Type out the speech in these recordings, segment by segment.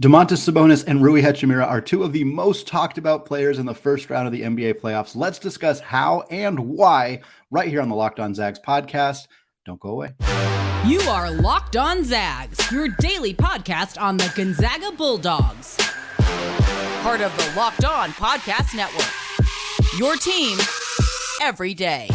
Domantas Sabonis and Rui Hachimura are two of the most talked about players in the first round of the NBA playoffs. Let's discuss how and why right here on the Locked On Zags podcast. Don't go away. You are Locked On Zags, your daily podcast on the Gonzaga Bulldogs. Part of the Locked On Podcast Network. Your team every day.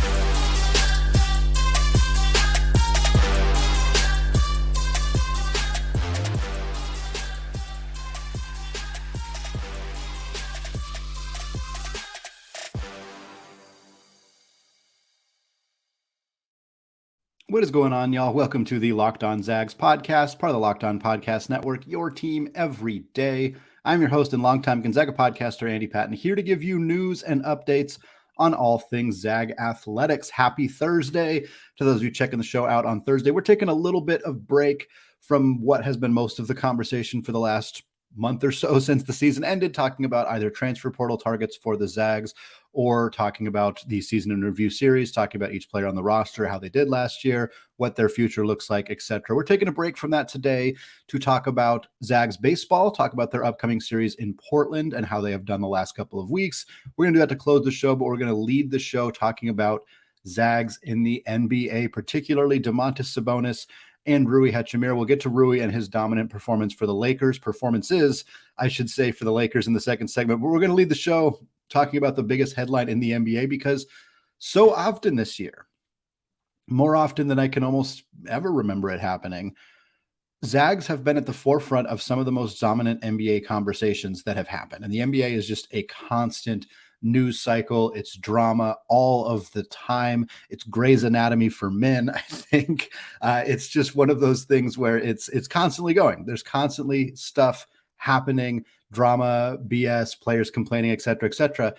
What is going on, y'all? Welcome to the Locked On Zags podcast, part of the Locked On Podcast Network, your team every day. I'm your host and longtime Gonzaga podcaster, Andy Patton, here to give you news and updates on all things Zag athletics. Happy Thursday to those of you checking the show out on Thursday. We're taking a little bit of break from what has been most of the conversation for the last month or so since the season ended, talking about either transfer portal targets for the Zags or talking about the season in review series, talking about each player on the roster, how they did last year, what their future looks like, etc. We're taking a break from that today to talk about Zags baseball, talk about their upcoming series in Portland and how they have done the last couple of weeks. We're going to do that to close the show, but we're going to lead the show talking about Zags in the NBA, particularly Domantas Sabonis and Rui Hachimura. We'll get to Rui and his dominant performances, for the Lakers, for the Lakers in the second segment. But we're going to lead the show talking about the biggest headline in the NBA, because so often this year, more often than I can almost ever remember it happening, Zags have been at the forefront of some of the most dominant NBA conversations that have happened. And the NBA is just a constant news cycle. It's drama all of the time. It's Grey's Anatomy for men, I think. It's just one of those things where it's constantly going. There's constantly stuff happening, drama, BS, players complaining, et cetera, et cetera.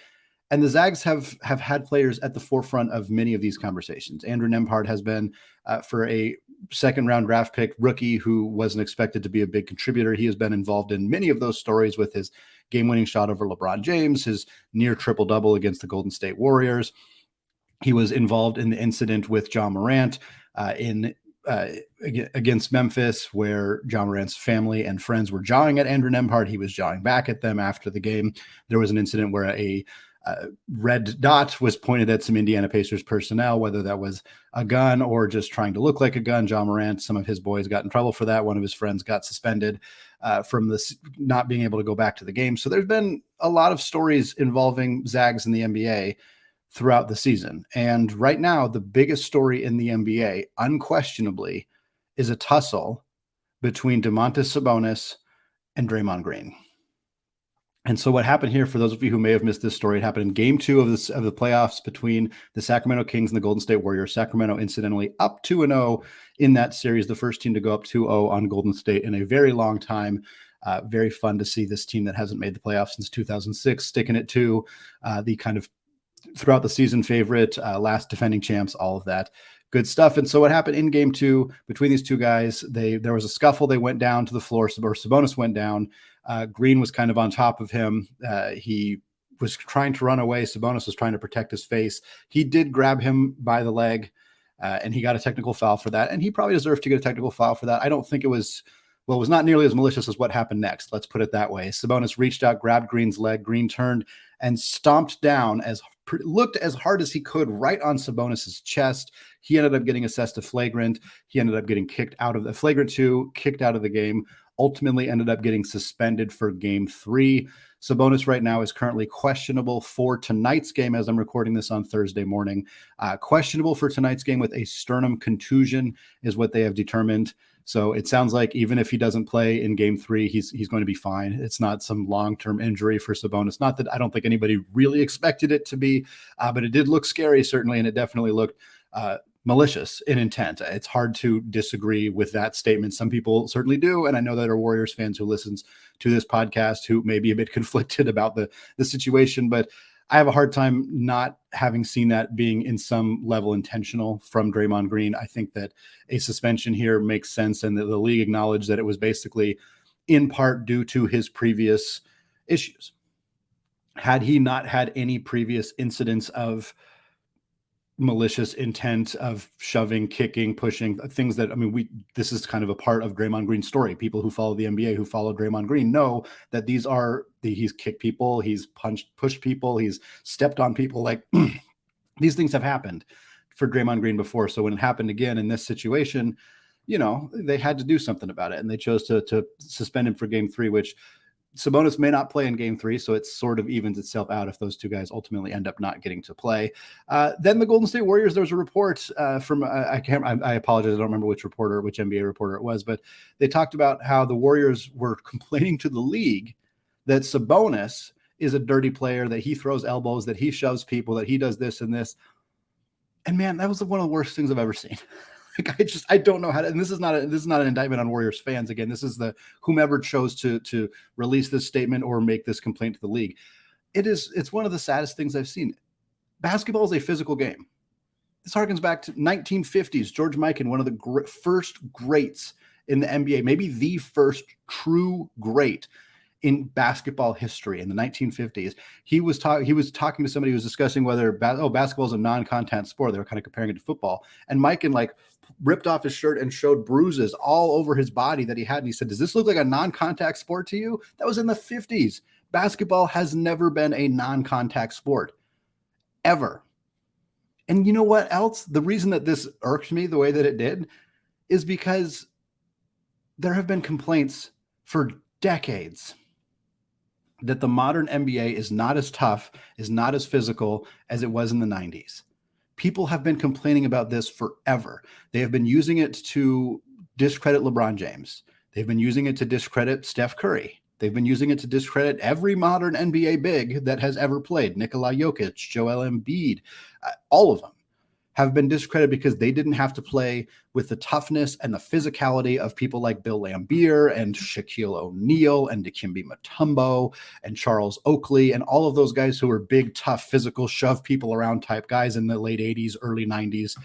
And the Zags have had players at the forefront of many of these conversations. Andrew Nembhard has been, for a second-round draft pick rookie who wasn't expected to be a big contributor. He has been involved in many of those stories with his game-winning shot over LeBron James, his near triple-double against the Golden State Warriors. He was involved in the incident with Ja Morant against Memphis, where Ja Morant's family and friends were jawing at Andrew Nembhard. He was jawing back at them after the game. There was an incident where a red dot was pointed at some Indiana Pacers personnel, whether that was a gun or just trying to look like a gun. Ja Morant, some of his boys got in trouble for that. One of his friends got suspended from this not being able to go back to the game. So there's been a lot of stories involving Zags in the NBA throughout the season. And right now, the biggest story in the NBA, unquestionably, is a tussle between Domantas Sabonis and Draymond Green. And so what happened here, for those of you who may have missed this story, it happened in game 2 of the playoffs between the Sacramento Kings and the Golden State Warriors. Sacramento, incidentally, up 2-0 in that series, the first team to go up 2-0 on Golden State in a very long time. Very fun to see this team that hasn't made the playoffs since 2006, sticking it to the kind of throughout the season favorite, last defending champs, all of that good stuff. And so what happened in game 2 between these two guys, there was a scuffle. They went down to the floor, or Sabonis went down. Green was kind of on top of him. He was trying to run away. Sabonis was trying to protect his face. He did grab him by the leg, and he got a technical foul for that. And he probably deserved to get a technical foul for that. I don't think it was not nearly as malicious as what happened next. Let's put it that way. Sabonis reached out, grabbed Green's leg. Green turned and stomped down looked as hard as he could right on Sabonis's chest. He ended up getting assessed a flagrant. He ended up getting kicked out of the flagrant 2, kicked out of the game, ultimately ended up getting suspended for game 3. Sabonis right now is currently questionable for tonight's game as I'm recording this on Thursday morning. Questionable for tonight's game with a sternum contusion is what they have determined. So it sounds like even if he doesn't play in game 3, he's going to be fine. It's not some long-term injury for Sabonis. Not that I don't think anybody really expected it to be, but it did look scary, certainly, and it definitely looked malicious in intent. It's hard to disagree with that statement. Some people certainly do, and I know that are Warriors fans who listens to this podcast who may be a bit conflicted about the situation, but I have a hard time not having seen that being in some level intentional from Draymond Green. I think that a suspension here makes sense, and that the league acknowledged that it was basically in part due to his previous issues. Had he not had any previous incidents of malicious intent of shoving, kicking, pushing, things that, I mean, this is kind of a part of Draymond Green's story. People who follow the NBA, who follow Draymond Green, know that he's kicked people, he's pushed people, he's stepped on people. Like these things have happened for Draymond Green before. So when it happened again in this situation, they had to do something about it, and they chose to suspend him for game 3, which Sabonis may not play in game 3, so it sort of evens itself out if those two guys ultimately end up not getting to play. Then the Golden State Warriors, there was a report from, I apologize, I don't remember which NBA reporter it was, but they talked about how the Warriors were complaining to the league that Sabonis is a dirty player, that he throws elbows, that he shoves people, that he does this and this. And man, that was one of the worst things I've ever seen. I don't know how to, and this is not an indictment on Warriors fans. Again, this is whomever chose to release this statement or make this complaint to the league. It's one of the saddest things I've seen. Basketball is a physical game. This harkens back to 1950s. George Mikan, one of the first greats in the NBA, maybe the first true great in basketball history in the 1950s. He was talking to somebody who was discussing whether basketball is a non-contact sport. They were kind of comparing it to football. And Mikan ripped off his shirt and showed bruises all over his body that he had. And he said, "Does this look like a non-contact sport to you?" That was in the 50s. Basketball has never been a non-contact sport, ever. And you know what else? The reason that this irked me the way that it did is because there have been complaints for decades that the modern NBA is not as tough, is not as physical as it was in the 90s. People have been complaining about this forever. They have been using it to discredit LeBron James. They've been using it to discredit Steph Curry. They've been using it to discredit every modern NBA big that has ever played. Nikola Jokic, Joel Embiid, all of them have been discredited because they didn't have to play with the toughness and the physicality of people like Bill Laimbeer and Shaquille O'Neal and Dikembe Mutombo and Charles Oakley and all of those guys who were big, tough, physical, shove people around type guys in the late 80s, early 90s,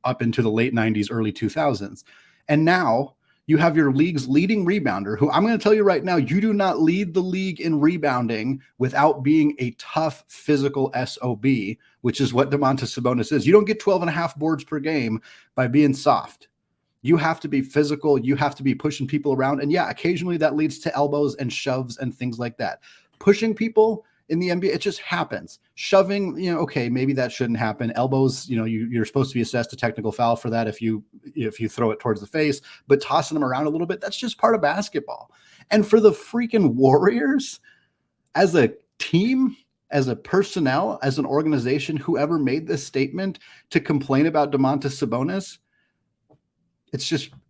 up into the late 90s, early 2000s. And now you have your league's leading rebounder, who I'm going to tell you right now, you do not lead the league in rebounding without being a tough physical SOB, which is what Domantas Sabonis is. You don't get 12 and a half boards per game by being soft. You have to be physical. You have to be pushing people around. And yeah, occasionally that leads to elbows and shoves and things like that. Pushing people in the NBA, it just happens. Shoving, okay, maybe that shouldn't happen. Elbows, you're supposed to be assessed a technical foul for that if you throw it towards the face, but tossing them around a little bit, that's just part of basketball. And for the freaking Warriors, as a team, as a personnel, as an organization, whoever made this statement to complain about Domantas Sabonis,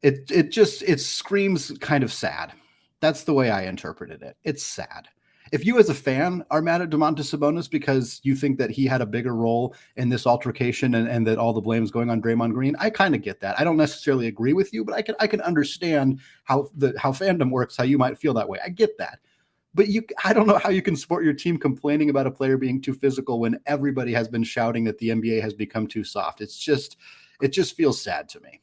it screams kind of sad. That's the way I interpreted it. It's sad. If you as a fan are mad at Domantas Sabonis because you think that he had a bigger role in this altercation and that all the blame is going on Draymond Green, I kind of get that. I don't necessarily agree with you, but I can understand how fandom works, how you might feel that way. I get that. But I don't know how you can support your team complaining about a player being too physical when everybody has been shouting that the NBA has become too soft. It just feels sad to me.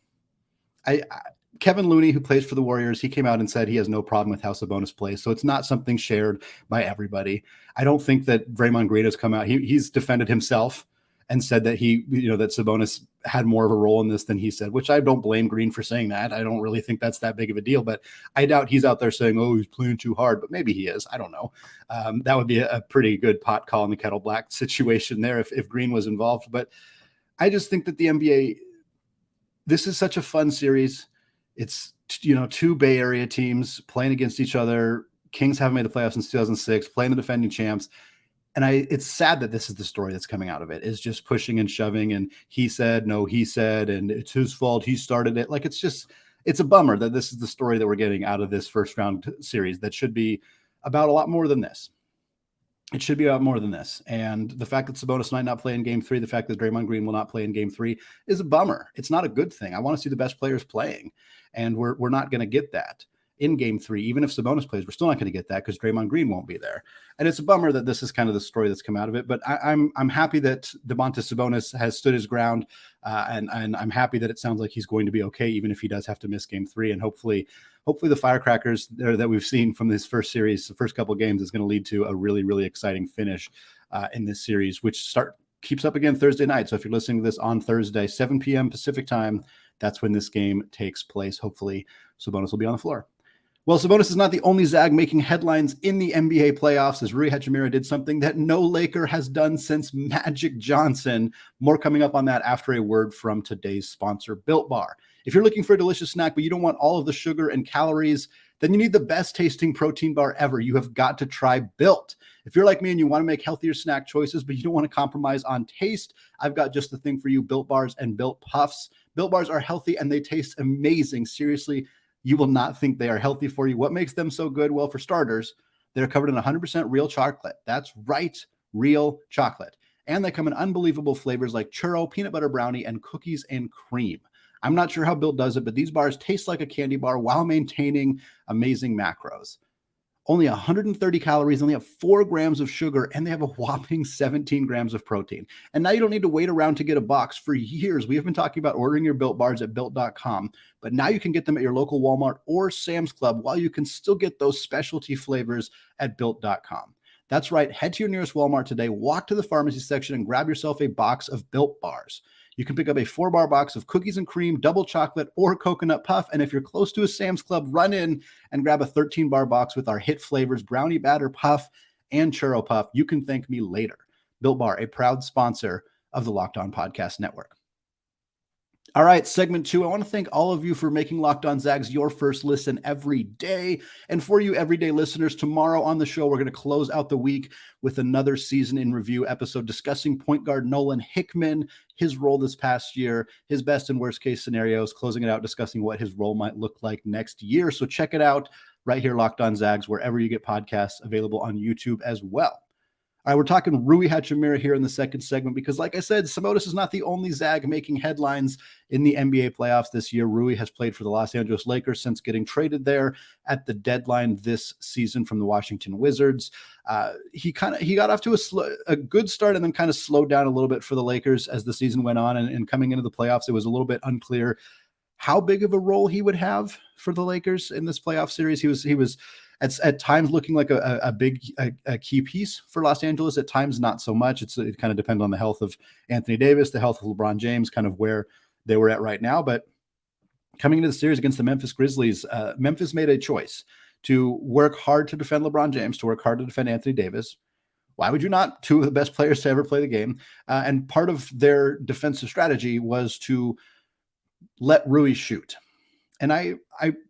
Kevin Looney, who plays for the Warriors, he came out and said he has no problem with how Sabonis plays. So it's not something shared by everybody. I don't think that Draymond Green has come out. He's defended himself and said that that Sabonis had more of a role in this than he said, which I don't blame Green for saying that. I don't really think that's that big of a deal, but I doubt he's out there saying, "Oh, he's playing too hard," but maybe he is. I don't know. That would be a pretty good pot call in the kettle black situation there if Green was involved. But I just think that the NBA, this is such a fun series. It's, two Bay Area teams playing against each other. Kings haven't made the playoffs since 2006, playing the defending champs. And it's sad that this is the story that's coming out of it, is just pushing and shoving. And he said, no, he said, and it's his fault. He started it. Like, it's a bummer that this is the story that we're getting out of this first round series that should be about a lot more than this. It should be about more than this. And the fact that Sabonis might not play in game 3, the fact that Draymond Green will not play in game 3 is a bummer. It's not a good thing. I want to see the best players playing. And we're not going to get that in game 3. Even if Sabonis plays, we're still not going to get that because Draymond Green won't be there. And it's a bummer that this is kind of the story that's come out of it. But I'm happy that Domantas Sabonis has stood his ground. And I'm happy that it sounds like he's going to be okay, even if he does have to miss game 3. And hopefully the firecrackers there that we've seen from this first series, the first couple of games, is going to lead to a really, really exciting finish in this series, which keeps up again Thursday night. So if you're listening to this on Thursday, 7 p.m. Pacific time, that's when this game takes place. Hopefully, Sabonis will be on the floor. Well, Sabonis is not the only Zag making headlines in the NBA playoffs, as Rui Hachimura did something that no Laker has done since Magic Johnson. More coming up on that after a word from today's sponsor, Built Bar. If you're looking for a delicious snack, but you don't want all of the sugar and calories, then you need the best tasting protein bar ever. You have got to try Built. If you're like me and you want to make healthier snack choices, but you don't want to compromise on taste, I've got just the thing for you, Built Bars and Built Puffs. Built Bars are healthy and they taste amazing. Seriously, you will not think they are healthy for you. What makes them so good? Well, for starters, they're covered in 100% real chocolate. That's right, real chocolate. And they come in unbelievable flavors like churro, peanut butter brownie, and cookies and cream. I'm not sure how Built does it, but these bars taste like a candy bar while maintaining amazing macros. Only 130 calories, only have 4 grams of sugar, and they have a whopping 17 grams of protein. And now you don't need to wait around to get a box. For years, we have been talking about ordering your Built Bars at Built.com, but now you can get them at your local Walmart or Sam's Club, while you can still get those specialty flavors at Built.com. That's right. Head to your nearest Walmart today, walk to the pharmacy section, and grab yourself a box of Built Bars. You can pick up a 4-bar box of cookies and cream, double chocolate, or coconut puff. And if you're close to a Sam's Club, run in and grab a 13-bar box with our hit flavors, brownie batter puff and churro puff. You can thank me later. Built Bar, a proud sponsor of the Locked On Podcast Network. All right, segment 2. I want to thank all of you for making Locked On Zags your first listen every day. And for you everyday listeners, tomorrow on the show, we're going to close out the week with another season in review episode discussing point guard Nolan Hickman, his role this past year, his best and worst case scenarios, closing it out, discussing what his role might look like next year. So check it out right here, Locked On Zags, wherever you get podcasts, available on YouTube as well. All right, we're talking Rui Hachimura here in the second segment because, like I said, Sabonis is not the only Zag making headlines in the NBA playoffs this year. Rui has played for the Los Angeles Lakers since getting traded there at the deadline this season from the Washington Wizards. He got off to a good start and then kind of slowed down a little bit for the Lakers as the season went on. And coming into the playoffs, it was a little bit unclear how big of a role he would have for the Lakers in this playoff series. He was at times looking like a big key piece for Los Angeles, at times not so much. It kind of depends on the health of Anthony Davis, the health of LeBron James, kind of where they were at right now. But coming into the series against the Memphis Grizzlies, Memphis made a choice to work hard to defend LeBron James, to work hard to defend Anthony Davis. Why would you not? 2 of the best players to ever play the game. And part of their defensive strategy was to let Rui shoot. And I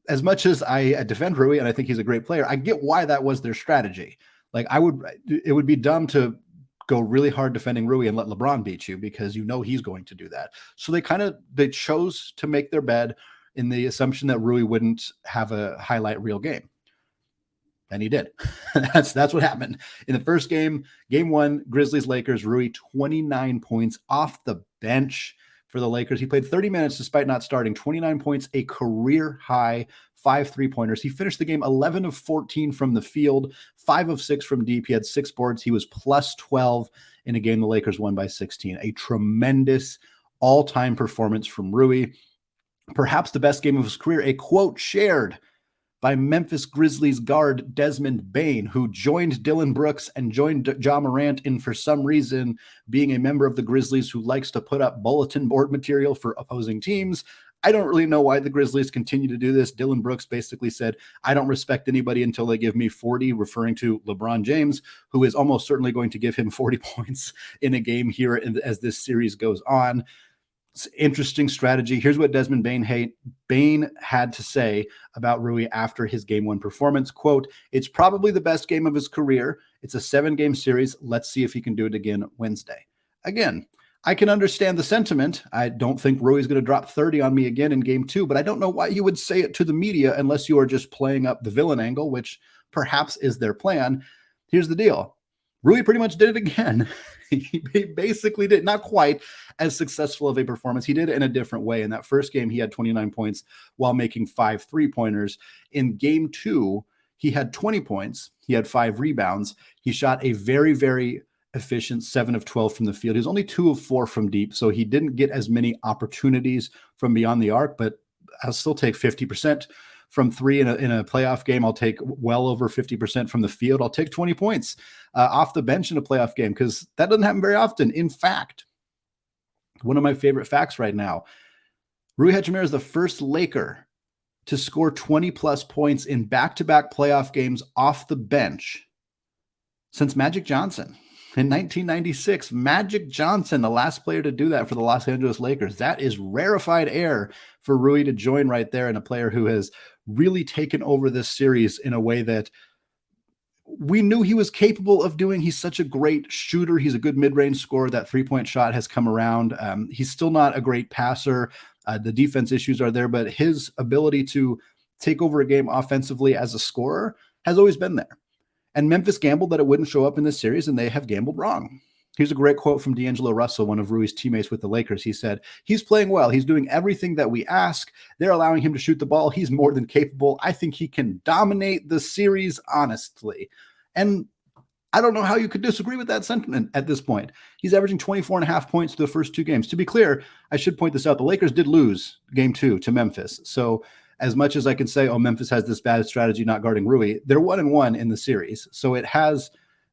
as much as I defend Rui and I think he's a great player, I get why that was their strategy. Like it would be dumb to go really hard defending Rui and let LeBron beat you, because you know he's going to do that. So they chose to make their bed in the assumption that Rui wouldn't have a highlight reel game. And he did. That's what happened. In the first game, game 1, Grizzlies-Lakers, Rui 29 points off the bench for the Lakers. He played 30 minutes despite not starting, 29 points, a career high, 5 3-pointers. He finished the game 11 of 14 from the field, 5 of 6 from deep. He had 6 boards. He was plus 12 in a game the Lakers won by 16. A tremendous all-time performance from Rui. Perhaps the best game of his career, a quote shared by Memphis Grizzlies guard Desmond Bane, who joined Dillon Brooks and joined Ja Morant in, for some reason, being a member of the Grizzlies who likes to put up bulletin board material for opposing teams. I don't really know why the Grizzlies continue to do this. Dillon Brooks basically said, I don't respect anybody until they give me 40, referring to LeBron James, who is almost certainly going to give him 40 points in a game here as this series goes on. It's interesting strategy. Here's what Desmond Bane had to say about Rui after his game 1 performance. Quote, it's probably the best game of his career. It's a 7-game series. Let's see if he can do it again Wednesday. Again, I can understand the sentiment. I don't think Rui's going to drop 30 on me again in game 2, but I don't know why you would say it to the media unless you are just playing up the villain angle, which perhaps is their plan. Here's the deal. Rui pretty much did it again. He basically did, not quite as successful of a performance. He did it in a different way. In that first game, he had 29 points while making 5 3-pointers. In game 2, he had 20 points. He had 5 rebounds. He shot a very, very efficient 7 of 12 from the field. He was only 2 of 4 from deep, so he didn't get as many opportunities from beyond the arc, but I'll still take 50% from three in a playoff game. I'll take well over 50% from the field. I'll take 20 points off the bench in a playoff game because that doesn't happen very often. In fact, one of my favorite facts right now, Rui Hachimura is the first Laker to score 20-plus points in back-to-back playoff games off the bench since Magic Johnson. In 1996, Magic Johnson, the last player to do that for the Los Angeles Lakers. That is rarefied air for Rui to join right there, and a player who has really taken over this series in a way that we knew he was capable of doing. He's such a great shooter. He's a good mid-range scorer. That three-point shot has come around. He's still not a great passer. The defense issues are there, but his ability to take over a game offensively as a scorer has always been there. And Memphis gambled that it wouldn't show up in this series, and they have gambled wrong. Here's a great quote from D'Angelo Russell, one of Rui's teammates with the Lakers. He said, "He's playing well. He's doing everything that we ask. They're allowing him to shoot the ball. He's more than capable. I think he can dominate the series, honestly." And I don't know how you could disagree with that sentiment at this point. He's averaging 24.5 points through the first two games. To be clear, I should point this out. The Lakers did lose game 2 to Memphis. So as much as I can say, oh, Memphis has this bad strategy not guarding Rui, they're 1-1 in the series. So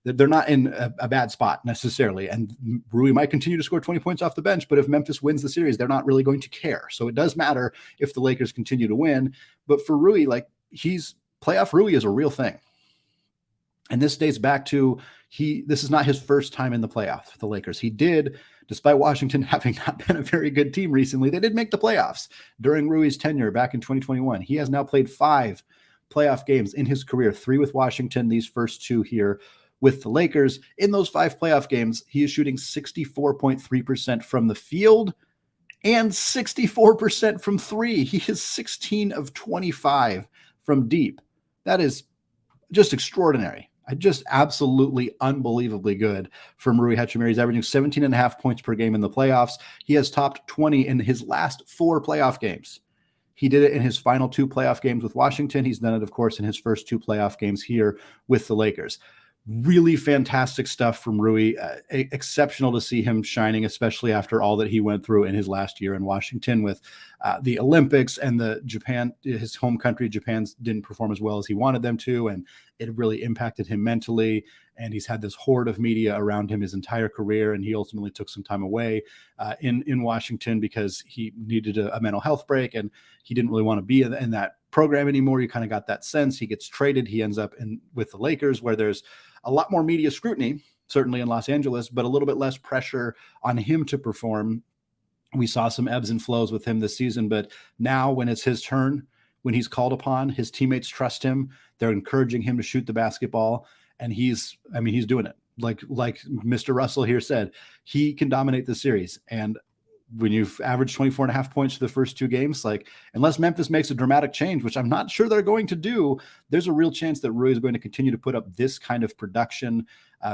they're not in a bad spot necessarily. And Rui might continue to score 20 points off the bench, but if Memphis wins the series, they're not really going to care. So it does matter if the Lakers continue to win. But for Rui, playoff Rui is a real thing. And this dates back to this is not his first time in the playoffs for the Lakers. He did, despite Washington having not been a very good team recently, they did make the playoffs during Rui's tenure back in 2021. He has now played 5 playoff games in his career, 3 with Washington, these first 2 here with the Lakers. In those 5 playoff games, he is shooting 64.3% from the field and 64% from 3. He is 16 of 25 from deep. That is just extraordinary. Just absolutely unbelievably good from Rui Hachimura. He's averaging 17.5 points per game in the playoffs. He has topped 20 in his last 4 playoff games. He did it in his final 2 playoff games with Washington. He's done it, of course, in his first 2 playoff games here with the Lakers. Really fantastic stuff from Rui. Exceptional to see him shining, especially after all that he went through in his last year in Washington with the Olympics and his home country, Japan, didn't perform as well as he wanted them to. And it really impacted him mentally. And he's had this horde of media around him his entire career. And he ultimately took some time away in Washington because he needed a mental health break. And he didn't really want to be in that program anymore. You kind of got that sense. He gets traded. He ends up with the Lakers, where there's a lot more media scrutiny, certainly in Los Angeles, but a little bit less pressure on him to perform. We saw some ebbs and flows with him this season, but now when it's his turn, when he's called upon, his teammates trust him. They're encouraging him to shoot the basketball, and he's doing it. Like Mr. Russell here said, he can dominate the series. And when you've averaged 24.5 points for the first 2 games, unless Memphis makes a dramatic change, which I'm not sure they're going to do, there's a real chance that Rui is going to continue to put up this kind of production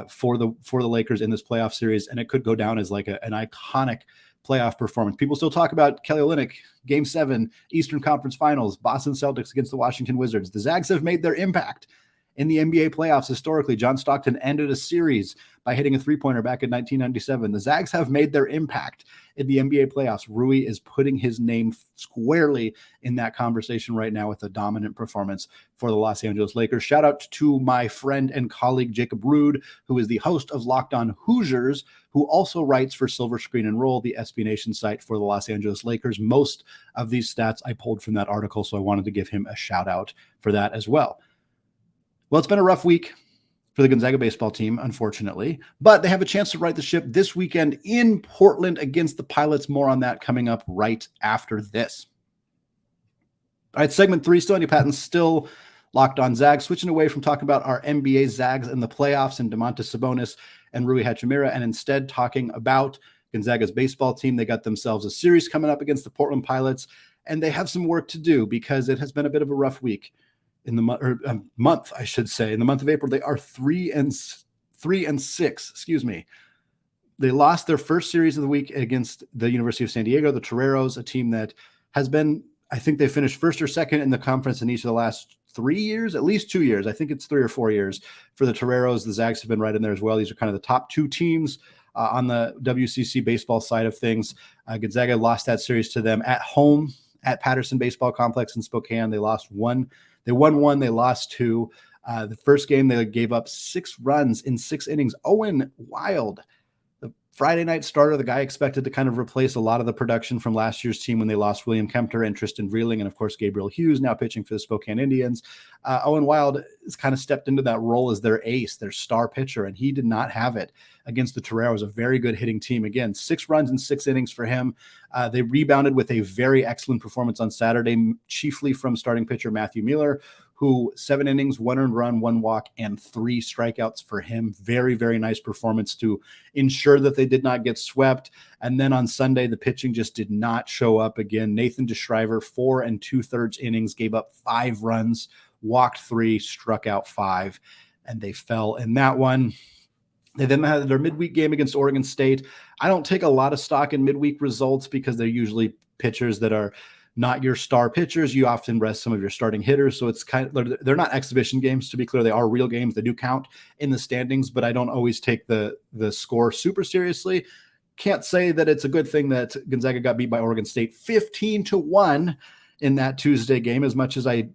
for the Lakers in this playoff series. And it could go down as an iconic playoff performance. People still talk about Kelly Olynyk, Game 7, Eastern Conference Finals, Boston Celtics against the Washington Wizards. The Zags have made their impact in the NBA playoffs historically. John Stockton ended a series by hitting a three-pointer back in 1997. The Zags have made their impact in the NBA playoffs. Rui is putting his name squarely in that conversation right now with a dominant performance for the Los Angeles Lakers. Shout out to my friend and colleague Jacob Rude, who is the host of Locked On Hoosiers, who also writes for Silver Screen and Roll, the SB Nation site for the Los Angeles Lakers. Most of these stats I pulled from that article, so I wanted to give him a shout out for that as well. Well, it's been a rough week for the Gonzaga baseball team, unfortunately, but they have a chance to right the ship this weekend in Portland against the Pilots. More on that coming up right after this. All right, segment 3, Sonia Patton, still locked on Zags, switching away from talking about our NBA Zags in the playoffs and Domantas Sabonis and Rui Hachimura, and instead talking about Gonzaga's baseball team. They got themselves a series coming up against the Portland Pilots, and they have some work to do because it has been a bit of a rough week. In the month, I should say. In the month of April, they are 3-6. Excuse me. They lost their first series of the week against the University of San Diego, the Toreros, a team that has been, I think they finished first or second in the conference in each of the last 3 years, at least 2 years. I think it's 3 or 4 years for the Toreros. The Zags have been right in there as well. These are kind of the top 2 teams on the WCC baseball side of things. Gonzaga lost that series to them at home. at Patterson Baseball Complex in Spokane. They lost one. They won one. They lost two. The first game, they gave up 6 runs in 6 innings. Owen Wild, the Friday night starter, the guy expected to kind of replace a lot of the production from last year's team when they lost William Kempter and Tristan Vreeling, and of course Gabriel Hughes now pitching for the Spokane Indians. Owen Wild has kind of stepped into that role as their ace, their star pitcher, and he did not have it against the Toreros, a very good hitting team. Again, 6 runs in 6 innings for him. They rebounded with a very excellent performance on Saturday, chiefly from starting pitcher Matthew Mueller, who 7 innings, 1 earned run, 1 walk, and 3 strikeouts for him. Very, very nice performance to ensure that they did not get swept. And then on Sunday, the pitching just did not show up again. Nathan DeShriver, 4 2/3 innings, gave up 5 runs, walked 3, struck out 5, and they fell in that one. They then had their midweek game against Oregon State. I don't take a lot of stock in midweek results because they're usually pitchers that are not your star pitchers. You often rest some of your starting hitters. So it's kind of, they're not exhibition games, to be clear. They are real games. They do count in the standings, but I don't always take the score super seriously. Can't say that it's a good thing that Gonzaga got beat by Oregon State 15-1 in that Tuesday game. As much as a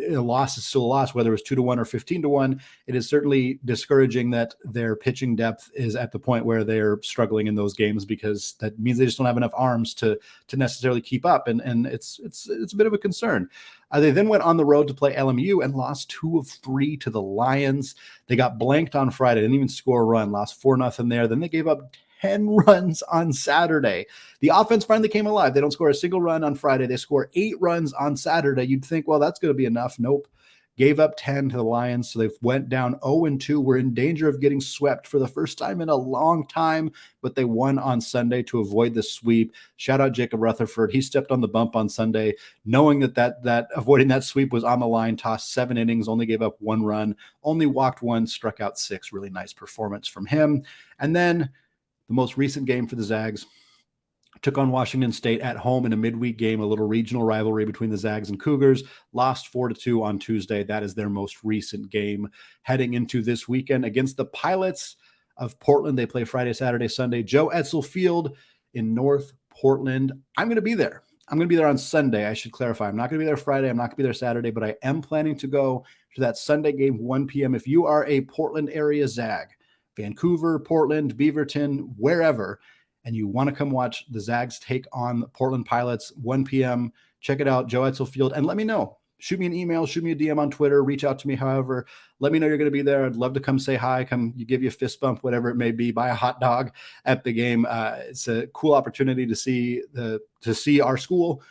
loss is still a loss, whether it was 2-1 or 15-1, it is certainly discouraging that their pitching depth is at the point where they're struggling in those games, because that means they just don't have enough arms to necessarily keep up. And it's a bit of a concern. They then went on the road to play LMU and lost 2 of 3 to the Lions. They got blanked on Friday, didn't even score a run, lost 4-0 there. Then they gave up 10 runs on Saturday. The offense finally came alive. They don't score a single run on Friday. They score 8 runs on Saturday. You'd think, well, that's going to be enough. Nope. Gave up 10 to the Lions. So they went down 0-2. Were in danger of getting swept for the first time in a long time, but they won on Sunday to avoid the sweep. Shout out Jacob Rutherford. He stepped on the bump on Sunday, knowing that avoiding that sweep was on the line. Tossed 7 innings, only gave up 1 run, only walked 1, struck out 6. Really nice performance from him. And then the most recent game for the Zags took on Washington State at home in a midweek game, a little regional rivalry between the Zags and Cougars. Lost 4-2 on Tuesday. That is their most recent game heading into this weekend against the Pilots of Portland. They play Friday, Saturday, Sunday. Joe Etzel Field in North Portland. I'm going to be there. I'm going to be there on Sunday. I should clarify. I'm not going to be there Friday. I'm not going to be there Saturday, but I am planning to go to that Sunday game, 1 p.m. If you are a Portland area Zag, Vancouver, Portland, Beaverton, wherever, and you want to come watch the Zags take on the Portland Pilots, 1 p.m., check it out, Joe Etzel Field, and let me know. Shoot me an email, shoot me a DM on Twitter, reach out to me, however. Let me know you're going to be there. I'd love to come say hi, give you a fist bump, whatever it may be, buy a hot dog at the game. It's a cool opportunity to see our school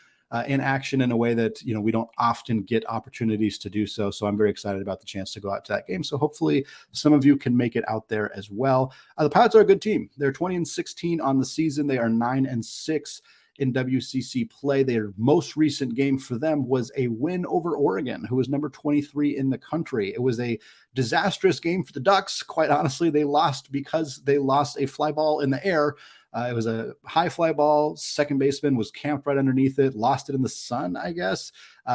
in action in a way that, we don't often get opportunities to do so. So I'm very excited about the chance to go out to that game. So hopefully some of you can make it out there as well. The Pilots are a good team. They're 20-16 on the season. They are 9-6 in WCC play. Their most recent game for them was a win over Oregon, who was number 23 in the country. It was a disastrous game for the Ducks. Quite honestly, they lost because they lost a fly ball in the air. It was a high fly ball. Second baseman was camped right underneath it, lost it in the sun, I guess.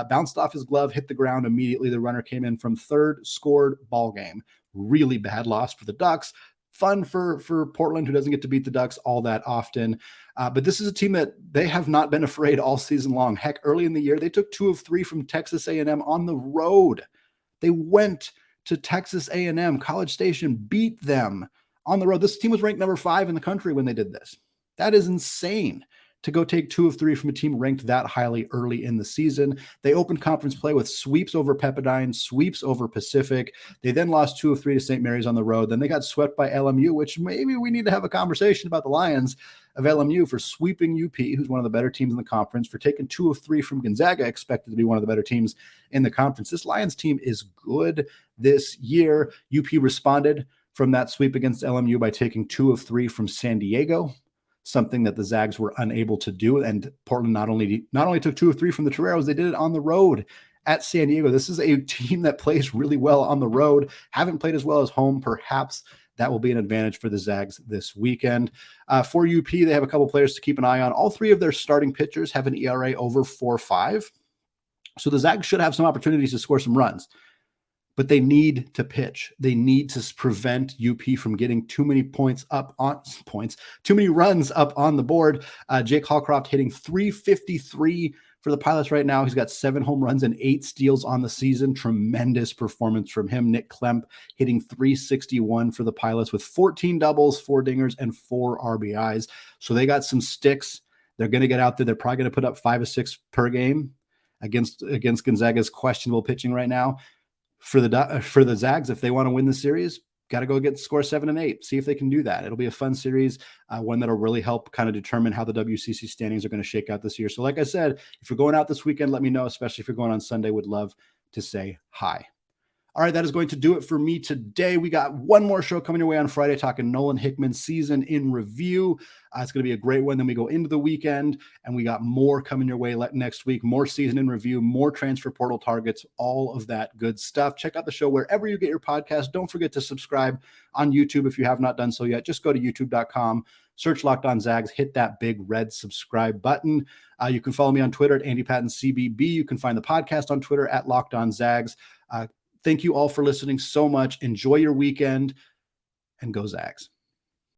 Bounced off his glove, hit the ground immediately. The runner came in from third, scored, ball game. Really bad loss for the Ducks. Fun for Portland, who doesn't get to beat the Ducks all that often. But this is a team that they have not been afraid all season long. Heck, early in the year, they took 2 of 3 from Texas A&M on the road. They went to Texas A&M, College Station, beat them on the road. This team was ranked number 5 in the country when they did this. That is insane to go take 2 of 3 from a team ranked that highly early in the season. They opened conference play with sweeps over Pepperdine, sweeps over Pacific. They then lost 2 of 3 to St. Mary's on the road. Then they got swept by LMU, which maybe we need to have a conversation about the Lions of LMU for sweeping UP, who's one of the better teams in the conference, for taking 2 of 3 from Gonzaga, expected to be one of the better teams in the conference. This Lions team is good this year. UP responded from that sweep against LMU by taking 2 of 3 from San Diego, something that the Zags were unable to do. And Portland not only took 2 of 3 from the Toreros, they did it on the road at San Diego. This is a team that plays really well on the road, haven't played as well as home. Perhaps that will be an advantage for the Zags this weekend. For UP, they have a couple players to keep an eye on. All 3 of their starting pitchers have an ERA over 4.5. So the Zags should have some opportunities to score some runs. but they need to pitch. They need to prevent UP from getting too many too many runs up on the board. Jake Hallcroft hitting .353 for the Pilots right now. He's got 7 home runs and 8 steals on the season. Tremendous performance from him. Nick Klemp hitting .361 for the Pilots with 14 doubles, 4 dingers, and 4 RBIs. So they got some sticks. They're going to get out there. They're probably going to put up 5 or 6 per game against Gonzaga's questionable pitching right now. For the Zags, if they want to win the series, got to go get score 7 and 8. See if they can do that. It'll be a fun series, one that'll really help kind of determine how the WCC standings are going to shake out this year. So like I said, if you're going out this weekend, let me know, especially if you're going on Sunday. Would love to say hi. All right, that is going to do it for me today. We got one more show coming your way on Friday, talking Nolan Hickman's season in review. It's going to be a great one. Then we go into the weekend, and we got more coming your way next week, more season in review, more transfer portal targets, all of that good stuff. Check out the show wherever you get your podcast. Don't forget to subscribe on YouTube if you have not done so yet. Just go to youtube.com, search Locked On Zags, hit that big red subscribe button. You can follow me on Twitter at AndyPattonCBB. You can find the podcast on Twitter at Locked On Zags. Thank you all for listening so much. Enjoy your weekend, and go Zags.